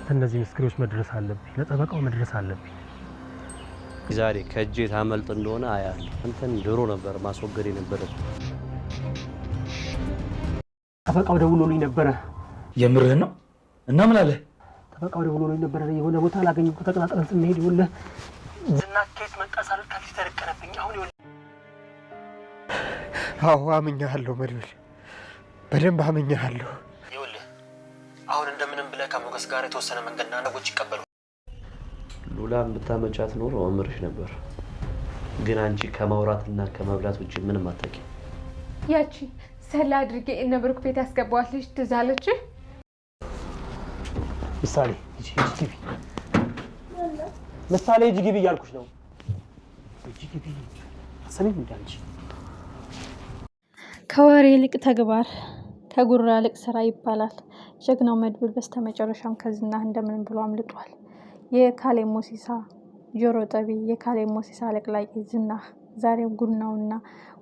እነዚህ ምስክሮች መድረስ አለብኝ፣ ለጠበቃው መድረስ አለብኝ። ዛሬ ከእጄ ታመልጥ እንደሆነ አያለሁ። አንተን ድሮ ነበር ማስወገድ የነበረው። ጠበቃው ደውሎልኝ ነበረ። የምርህን ነው? እና ምን አለ? ጠበቃው ደውሎልኝ ነበረ። የሆነ ቦታ ላገኘው ተቀጣጥረን ስንሄድ ይኸውልህ ዝና ከየት መጣ ሳልል ከፊት ተረቀረብኝ። አሁን ይኸውልህ አዎ አምኜሃለሁ መድብል፣ በደንብ አምኜሃለሁ። ይኸውልህ አሁን እንደምንም ብለህ ከሞገስ ጋር የተወሰነ መንገድና ነገሮች ይቀበሉ። ሉላን ብታመጫት ኖሮ አምርሽ ነበር፣ ግን አንቺ ከማውራትና ከመብላት ውጭ ምንም አታውቂም። ያቺ ሰላ አድርጌ እነ ብሩክ ቤት ያስገባዋት ልጅ ትዝ አለች? ምሳሌ ሂጂ ግቢ፣ ምሳሌ ሂጂ ግቢ እያልኩሽ ነው። ሂጂ ግቢ አሰሚኝ እንዳንቺ። ከወሬ ይልቅ ተግባር ከጉራ ይልቅ ስራ ይባላል። ጀግናው መድብል በስተመጨረሻም ከዝና እንደምንም ብሎ አምልጧል። የካሌ ሞሲሳ ጆሮ ጠቢ፣ የካሌ ሞሲሳ ለቅላቂ ዝና ዛሬው ጉናውና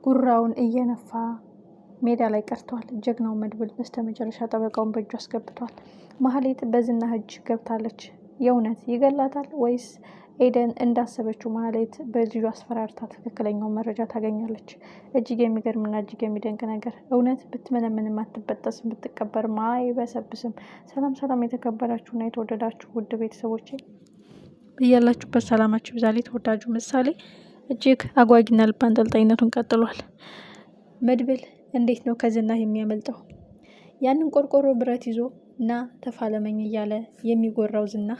ጉራውን እየነፋ ሜዳ ላይ ቀርቷል። ጀግናው መድብል በስተመጨረሻ ጠበቃውን በእጁ አስገብቷል። ማህሌት በዝና እጅ ገብታለች። የእውነት ይገላታል ወይስ ኤደን እንዳሰበችው ማህሌት በልጁ አስፈራርታ ትክክለኛው መረጃ ታገኛለች? እጅግ የሚገርምና እጅግ የሚደንቅ ነገር። እውነት ብትመነምንም አትበጠስም፣ ብትቀበርም አይበሰብስም። ሰላም ሰላም፣ የተከበራችሁና የተወደዳችሁ ውድ ቤተሰቦቼ እያላችሁበት ሰላማችሁ ይብዛልኝ። ተወዳጁ ምሳሌ እጅግ አጓጊና ልብ አንጠልጣይነቱን ቀጥሏል። መድብል እንዴት ነው ከዝና የሚያመልጠው? ያንን ቆርቆሮ ብረት ይዞ እና ተፋለመኝ እያለ የሚጎራው ዝና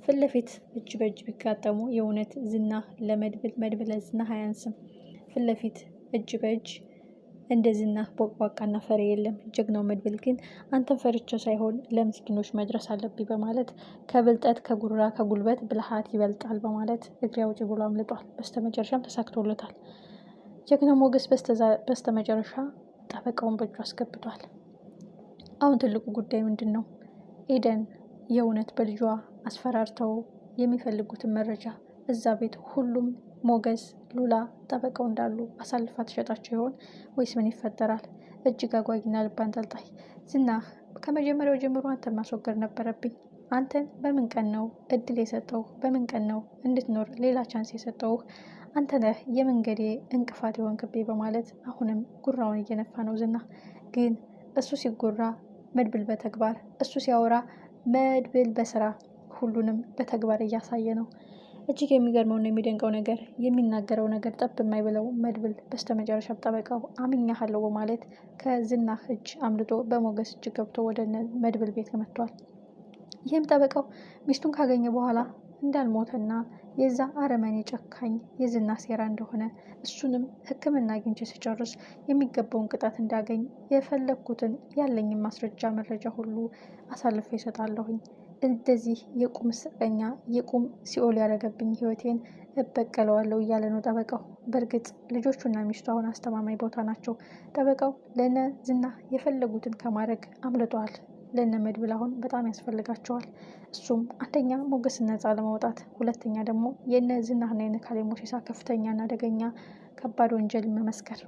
ፊት ለፊት እጅ በእጅ ቢጋጠሙ የእውነት ዝና ለመድብል፣ መድብል ለዝና አያንስም። ፊት ለፊት እጅ በእጅ እንደ ዝና ቦቅቧቃና ፈሪ የለም። ጀግናው መድብል ግን አንተን ፈርቻ ሳይሆን ለምስኪኖች መድረስ አለብኝ በማለት ከብልጠት ከጉራ ከጉልበት ብልሃት ይበልጣል በማለት እግሬ አውጪ ብሎ አምልጧል። በስተመጨረሻም ተሳክቶለታል። ጀግናው ሞገስ በስተመጨረሻ ጠበቃውን በእጁ አስገብቷል። አሁን ትልቁ ጉዳይ ምንድን ነው? ኤደን የእውነት በልጇ አስፈራርተው የሚፈልጉትን መረጃ እዛ ቤት ሁሉም ሞገስ፣ ሉላ፣ ጠበቃው እንዳሉ አሳልፋ ትሸጣቸው ይሆን ወይስ ምን ይፈጠራል? እጅግ አጓጊና ልብ አንጠልጣይ። ዝና ከመጀመሪያው ጀምሮ አንተን ማስወገድ ነበረብኝ። አንተን በምን ቀን ነው እድል የሰጠው? በምን ቀን ነው እንድትኖር ሌላ ቻንስ የሰጠው? አንተ ነህ የመንገዴ እንቅፋት የሆንክብኝ በማለት አሁንም ጉራውን እየነፋ ነው ዝና። ግን እሱ ሲጎራ መድብል በተግባር፣ እሱ ሲያወራ መድብል በስራ ሁሉንም በተግባር እያሳየ ነው። እጅግ የሚገርመውና የሚደንቀው ነገር የሚናገረው ነገር ጠብ የማይብለው መድብል በስተመጨረሻ ጠበቃው አምኛለሁ በማለት ከዝና እጅ አምልጦ በሞገስ እጅ ገብቶ ወደ መድብል ቤት መጥቷል። ይህም ጠበቃው ሚስቱን ካገኘ በኋላ እንዳልሞተና የዛ አረመኔ ጨካኝ የዝና ሴራ እንደሆነ እሱንም ሕክምና አግኝቼ ሲጨርስ የሚገባውን ቅጣት እንዳገኝ የፈለግኩትን ያለኝን ማስረጃ መረጃ ሁሉ አሳልፌ ይሰጣለሁኝ። እንደዚህ የቁም እስረኛ የቁም ሲኦል ያደረገብኝ ህይወቴን እበቀለዋለሁ እያለ ነው ጠበቃው። በእርግጥ ልጆቹና ሚስቱ አሁን አስተማማኝ ቦታ ናቸው። ጠበቃው ለነ ዝና የፈለጉትን ከማድረግ አምልጠዋል። ለነ መድብል አሁን በጣም ያስፈልጋቸዋል። እሱም አንደኛ ሞገስ ነፃ ለማውጣት፣ ሁለተኛ ደግሞ የነ ዝናና የነ ካሌ ሞሲሳ ከፍተኛና አደገኛ ከባድ ወንጀል መመስከር።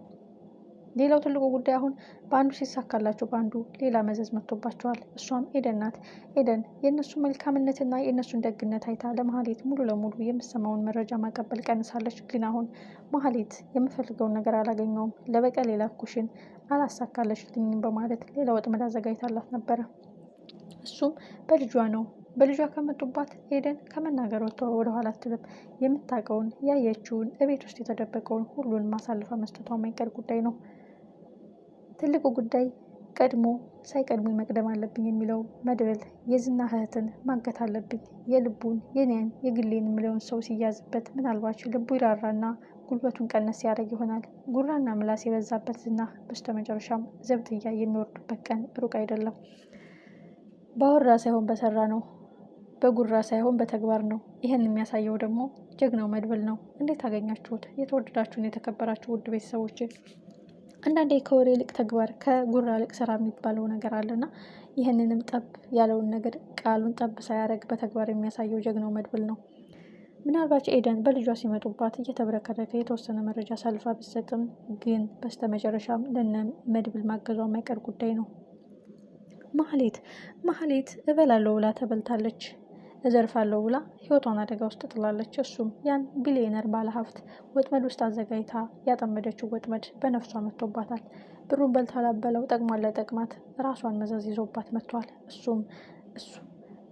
ሌላው ትልቁ ጉዳይ አሁን በአንዱ ሲሳካላቸው በአንዱ ሌላ መዘዝ መጥቶባቸዋል። እሷም ኤደን ናት። ኤደን የእነሱ መልካምነትና የእነሱን ደግነት አይታ ለማህሌት ሙሉ ለሙሉ የምሰማውን መረጃ ማቀበል ቀንሳለች። ግን አሁን ማህሌት የምፈልገውን ነገር አላገኘውም፣ ለበቀል የላኩሽን አላሳካለሽልኝም በማለት ሌላ ወጥመድ አዘጋጅታላት ነበረ። እሱም በልጇ ነው። በልጇ ከመጡባት ኤደን ከመናገር ወደኋላ አትልም። የምታውቀውን ያየችውን እቤት ውስጥ የተደበቀውን ሁሉን ማሳልፋ መስጠቷ የማይቀር ጉዳይ ነው። ትልቁ ጉዳይ ቀድሞ ሳይቀድሞ መቅደም አለብኝ የሚለው መድብል የዝና እህትን ማገት አለብኝ፣ የልቡን የኔን የግሌን የሚለውን ሰው ሲያዝበት ምናልባት ልቡ ይራራና ጉልበቱን ቀነስ ያደርግ ይሆናል። ጉራና ምላስ የበዛበት ዝና በስተመጨረሻም ዘብጥያ የሚወርዱበት ቀን ሩቅ አይደለም። ባወራ ሳይሆን በሰራ ነው፣ በጉራ ሳይሆን በተግባር ነው። ይህን የሚያሳየው ደግሞ ጀግናው መድብል ነው። እንዴት አገኛችሁት? የተወደዳችሁን የተከበራችሁ ውድ ቤተሰቦች፣ አንዳንዴ ከወሬ ይልቅ ተግባር ከጉራ ይልቅ ስራ የሚባለው ነገር አለና ይህንንም ጠብ ያለውን ነገር ቃሉን ጠብ ሳያደርግ በተግባር የሚያሳየው ጀግናው መድብል ነው። ምናልባት ኤደን በልጇ ሲመጡባት እየተብረከረከ የተወሰነ መረጃ ሳልፋ ብትሰጥም ግን በስተመጨረሻም ለነ መድብል ማገዟ የማይቀር ጉዳይ ነው። ማህሌት እበላለሁ ብላ ተበልታለች። እዘርፋለሁ ብላ ህይወቷን አደጋ ውስጥ ጥላለች። እሱም ያን ቢሊዮነር ባለሀብት ወጥመድ ውስጥ አዘጋጅታ ያጠመደችው ወጥመድ በነፍሷ መጥቶባታል። ብሩን በልታ ላበለው ጠቅሟን ለጠቅማት ራሷን መዘዝ ይዞባት መጥቷል። እሱ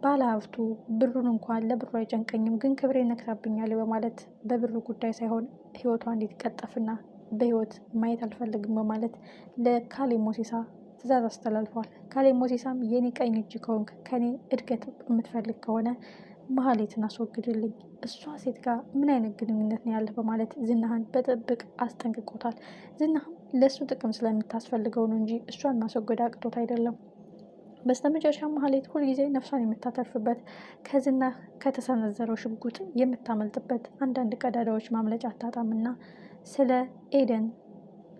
ባለሀብቱ ብሩን እንኳን ለብሩ አይጨንቀኝም፣ ግን ክብሬ ነክታብኛል በማለት በብሩ ጉዳይ ሳይሆን ህይወቷ እንዲቀጠፍና በህይወት ማየት አልፈልግም በማለት ለካሌብ ሞሲሳ ትዕዛዝ አስተላልፏል። ካሌብ ሞሲሳም የኔ ቀኝ እጅ ከሆንክ ከኔ እድገት የምትፈልግ ከሆነ ማህሌትን አስወግድልኝ፣ እሷ ሴት ጋር ምን አይነት ግንኙነት ነው ያለህ በማለት ዝናህን በጥብቅ አስጠንቅቆታል። ዝናህም ለእሱ ጥቅም ስለምታስፈልገው ነው እንጂ እሷን ማስወገድ አቅቶት አይደለም። በስተመጨረሻ ማህሌት ሁልጊዜ ነፍሷን የምታተርፍበት ከዝና ከተሰነዘረው ሽጉጥ የምታመልጥበት አንዳንድ ቀዳዳዎች ማምለጫ አታጣምና ስለ ኤደን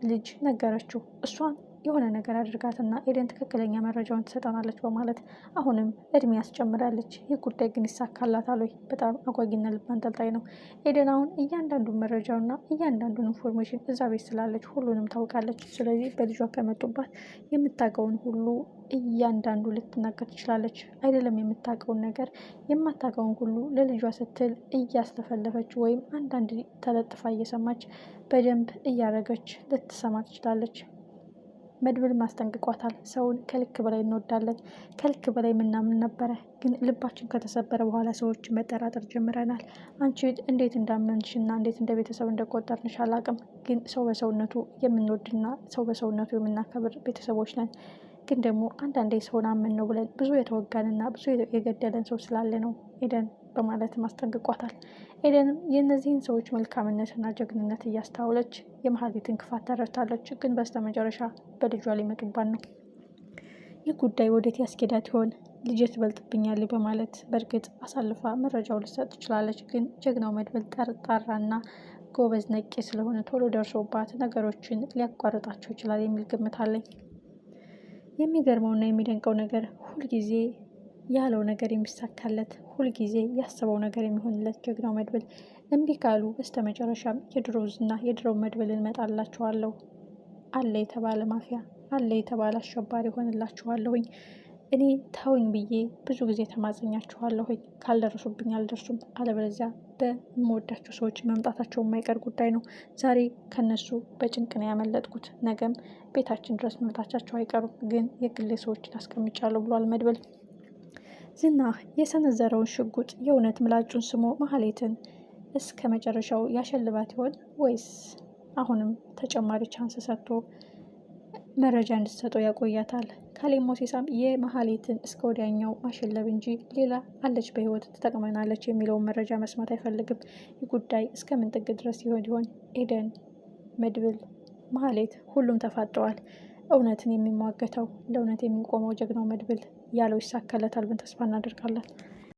ልጅ ነገረችው። እሷን የሆነ ነገር አድርጋትና ኤደን ትክክለኛ መረጃውን ትሰጠናለች በማለት አሁንም እድሜ ያስጨምራለች። ይህ ጉዳይ ግን ይሳካላታል ወይ? በጣም አጓጊና ልብ አንጠልጣይ ነው። ኤደን አሁን እያንዳንዱን መረጃውና እያንዳንዱን ኢንፎርሜሽን እዛ ቤት ስላለች ሁሉንም ታውቃለች። ስለዚህ በልጇ ከመጡባት የምታውቀውን ሁሉ እያንዳንዱ ልትናገር ትችላለች። አይደለም የምታውቀውን ነገር የማታውቀውን ሁሉ ለልጇ ስትል እያስተፈለፈች ወይም አንዳንድ ተለጥፋ እየሰማች በደንብ እያደረገች ልትሰማ ትችላለች። መድብል ማስጠንቅቋታል። ሰውን ከልክ በላይ እንወዳለን፣ ከልክ በላይ ምናምን ነበረ፣ ግን ልባችን ከተሰበረ በኋላ ሰዎች መጠራጠር ጀምረናል። አንቺ እንዴት እንዳመንሽና እንዴት እንደ ቤተሰብ እንደቆጠርንሽ አላቅም፣ ግን ሰው በሰውነቱ የምንወድና ሰው በሰውነቱ የምናከብር ቤተሰቦች ነን። ግን ደግሞ አንዳንዴ ሰውን አመን ነው ብለን ብዙ የተወጋንና ብዙ የገደለን ሰው ስላለ ነው ኤደን በማለት ማስጠንቅቋታል። ኤደንም የእነዚህን ሰዎች መልካምነትና ጀግንነት እያስተዋለች የማህሌትን ክፋት ተረድታለች። ግን በስተመጨረሻ በልጇ ሊመጡባት ነው። ይህ ጉዳይ ወዴት ያስኬዳት ይሆን? ልጄ ትበልጥብኛለች በማለት በእርግጥ አሳልፋ መረጃው ልትሰጥ ትችላለች። ግን ጀግናው መድብል ጠርጣራና ጎበዝ ነቄ ስለሆነ ቶሎ ደርሶባት ነገሮችን ሊያቋርጣቸው ይችላል የሚል ግምት አለኝ። የሚገርመውና የሚደንቀው ነገር ሁልጊዜ ያለው ነገር የሚሳካለት፣ ሁልጊዜ ያሰበው ነገር የሚሆንለት ጀግናው መድብል እምቢ ካሉ በስተመጨረሻም የድሮ ዝና የድሮ መድብልን እመጣላችኋለሁ፣ አለ የተባለ ማፊያ፣ አለ የተባለ አሸባሪ ሆንላችኋለሁኝ፣ እኔ ተውኝ ብዬ ብዙ ጊዜ ተማጸኛችኋለሁኝ፣ ካልደረሱብኝ አልደርሱም፣ አለበለዚያ በምወዳቸው ሰዎች መምጣታቸው የማይቀር ጉዳይ ነው። ዛሬ ከነሱ በጭንቅ ነው ያመለጥኩት፣ ነገም ቤታችን ድረስ መምጣታቸው አይቀሩም፣ ግን የግሌ ሰዎችን አስቀምጫለሁ ብሏል መድብል። ዝና የሰነዘረውን ሽጉጥ የእውነት ምላጩን ስሞ ማህሌትን እስከ መጨረሻው ያሸልባት ይሆን ወይስ አሁንም ተጨማሪ ቻንስ ሰጥቶ መረጃ እንድትሰጠው ያቆያታል? ካሌብ ሞሲሳም የማህሌትን እስከ ወዲያኛው ማሸለብ እንጂ ሌላ አለች በህይወት ትጠቅመናለች የሚለውን መረጃ መስማት አይፈልግም። ይህ ጉዳይ እስከ ምን ጥግ ድረስ ይሆን? ኤደን፣ መድብል፣ ማህሌት ሁሉም ተፋጠዋል። እውነትን የሚሟገተው ለእውነት የሚቆመው ጀግናው መድብል ያለው ይሳካለታል ብን ተስፋ እናደርጋለን።